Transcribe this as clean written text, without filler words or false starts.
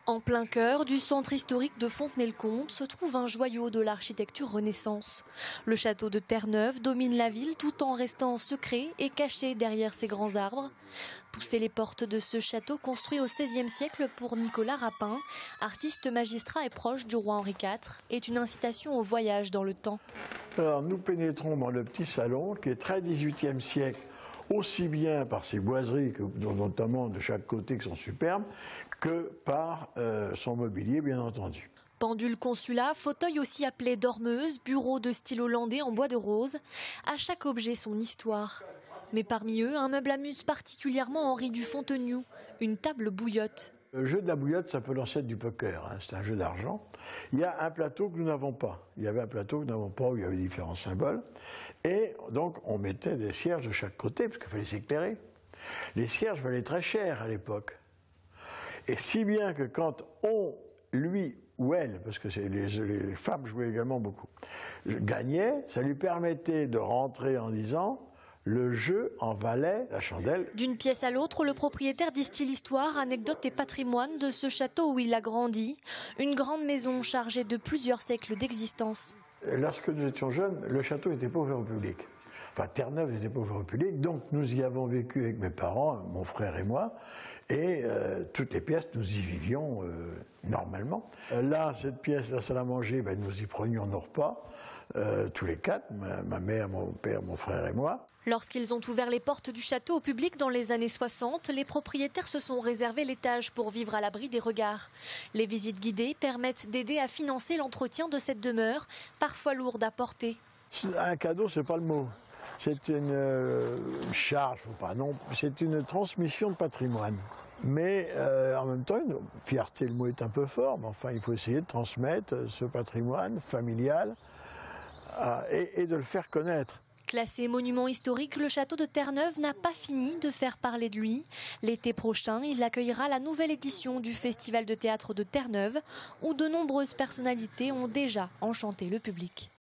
En plein cœur du centre historique de Fontenay-le-Comte se trouve un joyau de l'architecture Renaissance. Le château de Terre-Neuve domine la ville tout en restant secret et caché derrière ses grands arbres. Pousser les portes de ce château construit au XVIe siècle pour Nicolas Rapin, artiste magistrat et proche du roi Henri IV, est une incitation au voyage dans le temps. Alors nous pénétrons dans le petit salon qui est très XVIIIe siècle, aussi bien par ses boiseries, notamment de chaque côté qui sont superbes, que par son mobilier bien entendu. Pendule consulat, fauteuil aussi appelé dormeuse, bureau de style hollandais en bois de rose, à chaque objet son histoire. Mais parmi eux, un meuble amuse particulièrement Henri du Fontenoux, une table bouillotte. Le jeu de la bouillotte, ça peut l'ancêtre du poker, hein, c'est un jeu d'argent. Il y a un plateau que nous n'avons pas. Il y avait un plateau que nous n'avons pas où il y avait différents symboles. Et donc on mettait des cierges de chaque côté parce qu'il fallait s'éclairer. Les cierges valaient très cher à l'époque. Et si bien que quand on, lui ou elle, parce que les femmes jouaient également beaucoup, gagnait, ça lui permettait de rentrer en disant « le jeu en valait la chandelle ». D'une pièce à l'autre, le propriétaire distille l'histoire, anecdotes et patrimoine de ce château où il a grandi. Une grande maison chargée de plusieurs siècles d'existence. Lorsque nous étions jeunes, le château était pas ouvert au public. Enfin, Terre-Neuve n'était pas ouvert au public, donc nous y avons vécu avec mes parents, mon frère et moi, et toutes les pièces, nous y vivions normalement. Là, cette pièce, la salle à manger, ben, nous y prenions nos repas, tous les quatre, ma mère, mon père, mon frère et moi. Lorsqu'ils ont ouvert les portes du château au public dans les années 60, les propriétaires se sont réservé l'étage pour vivre à l'abri des regards. Les visites guidées permettent d'aider à financer l'entretien de cette demeure, parfois lourde à porter. Un cadeau, c'est pas le mot. C'est une charge, pas non, c'est une transmission de patrimoine. Mais en même temps, une fierté, le mot est un peu fort, mais enfin, il faut essayer de transmettre ce patrimoine familial et de le faire connaître. Classé monument historique, le château de Terre-Neuve n'a pas fini de faire parler de lui. L'été prochain, il accueillera la nouvelle édition du Festival de théâtre de Terre-Neuve, où de nombreuses personnalités ont déjà enchanté le public.